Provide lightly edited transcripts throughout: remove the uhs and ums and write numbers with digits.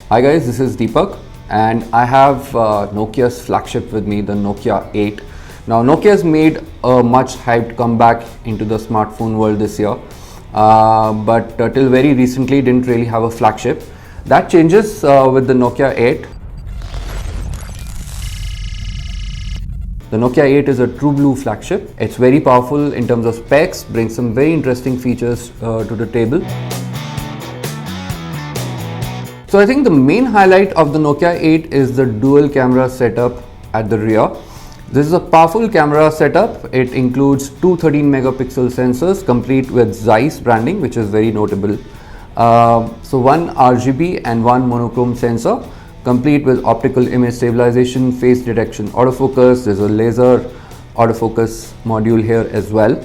Hi guys, this is Deepak and I have Nokia's flagship with me, the Nokia 8. Now Nokia's made a much hyped comeback into the smartphone world this year, but till very recently didn't really have a flagship. That changes with the Nokia 8. The Nokia 8 is a true blue flagship. It's very powerful in terms of specs, brings some very interesting features to the table. So I think the main highlight of the Nokia 8 is the dual camera setup at the rear. This is a powerful camera setup. It includes two 13 megapixel sensors complete with Zeiss branding, which is very notable. So one RGB and one monochrome sensor complete with optical image stabilization, face detection, autofocus. There's a laser autofocus module here as well.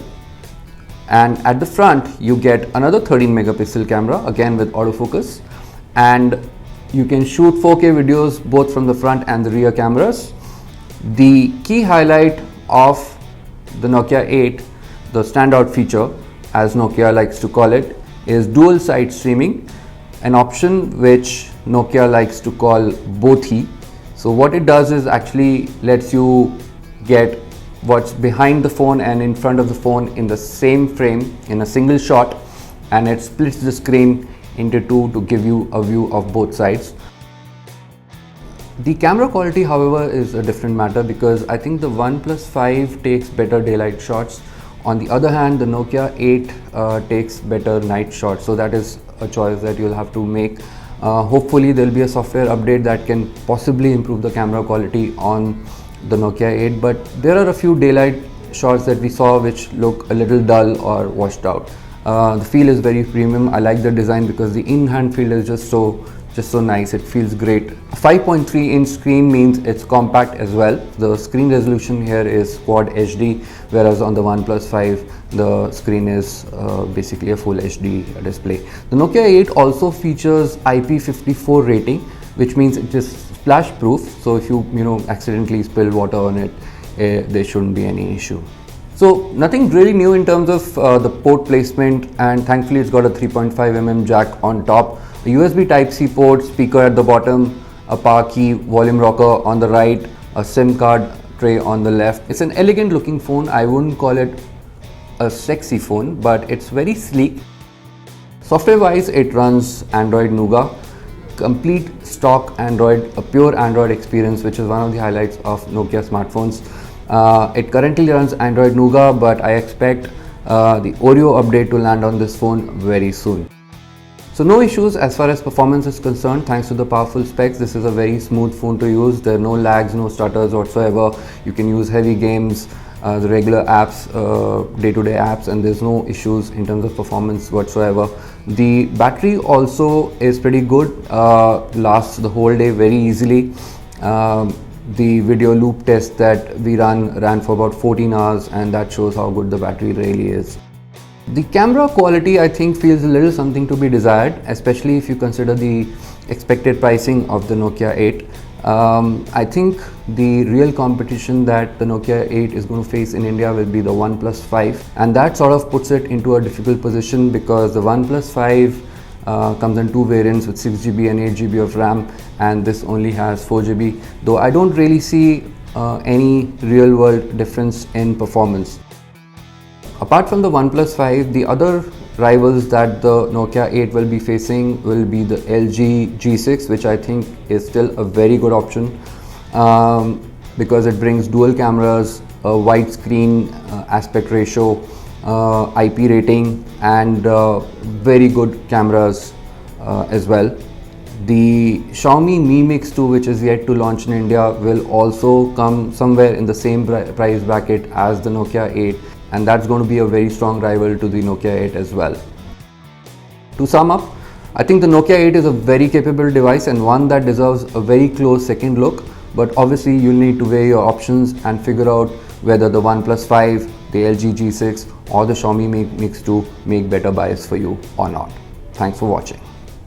And at the front you get another 13 megapixel camera, again with autofocus. And you can shoot 4K videos both from the front and the rear cameras. The key highlight of the Nokia 8, the standout feature as Nokia likes to call it, is dual side streaming, an option which Nokia likes to call bothi. So what it does is actually lets you get what's behind the phone and in front of the phone in the same frame in a single shot, and it splits the screen into two to give you a view of both sides. The camera quality, however, is a different matter because I think the OnePlus 5 takes better daylight shots. On the other hand, the Nokia 8 takes better night shots. So that is a choice that you'll have to make. Hopefully there'll be a software update that can possibly improve the camera quality on the Nokia 8, but there are a few daylight shots that we saw which look a little dull or washed out. The feel is very premium. I like the design because the in-hand feel is just so nice. It feels great. A 5.3-inch screen means it's compact as well. The screen resolution here is Quad HD, whereas on the OnePlus 5 the screen is basically a full HD display. The Nokia 8 also features IP54 rating, which means it is splash proof. So if you accidentally spill water on it, there shouldn't be any issue. So nothing really new in terms of the port placement, and thankfully it's got a 3.5mm jack on top, a USB Type-C port, speaker at the bottom, a power key, volume rocker on the right, a SIM card tray on the left. It's an elegant looking phone. I wouldn't call it a sexy phone, but it's very sleek. Software wise, it runs Android Nougat, complete stock Android, a pure Android experience, which is one of the highlights of Nokia smartphones. It currently runs Android Nougat, but I expect the Oreo update to land on this phone very soon. So no issues as far as performance is concerned. Thanks to the powerful specs, this is a very smooth phone to use. There are no lags, no stutters whatsoever. You can use heavy games, the regular apps, day-to-day apps, and there's no issues in terms of performance whatsoever. The battery also is pretty good, lasts the whole day very easily. The video loop test that we ran for about 14 hours, and that shows how good the battery really is. The camera quality, I think, feels a little something to be desired, especially if you consider the expected pricing of the Nokia 8. I think the real competition that the Nokia 8 is going to face in India will be the OnePlus 5, and that sort of puts it into a difficult position because the OnePlus 5 comes in two variants with 6GB and 8GB of RAM, and this only has 4GB, though I don't really see any real world difference in performance. Apart from the OnePlus 5, the other rivals that the Nokia 8 will be facing will be the LG G6, which I think is still a very good option because it brings dual cameras, a widescreen aspect ratio, IP rating, and very good cameras as well. The Xiaomi Mi Mix 2, which is yet to launch in India, will also come somewhere in the same price bracket as the Nokia 8, and that's going to be a very strong rival to the Nokia 8 as well. To sum up, I think the Nokia 8 is a very capable device and one that deserves a very close second look, but obviously you'll need to weigh your options and figure out whether the OnePlus 5, the LG G6 or the Xiaomi Mi Mix 2 make better buys for you or not. Thanks for watching.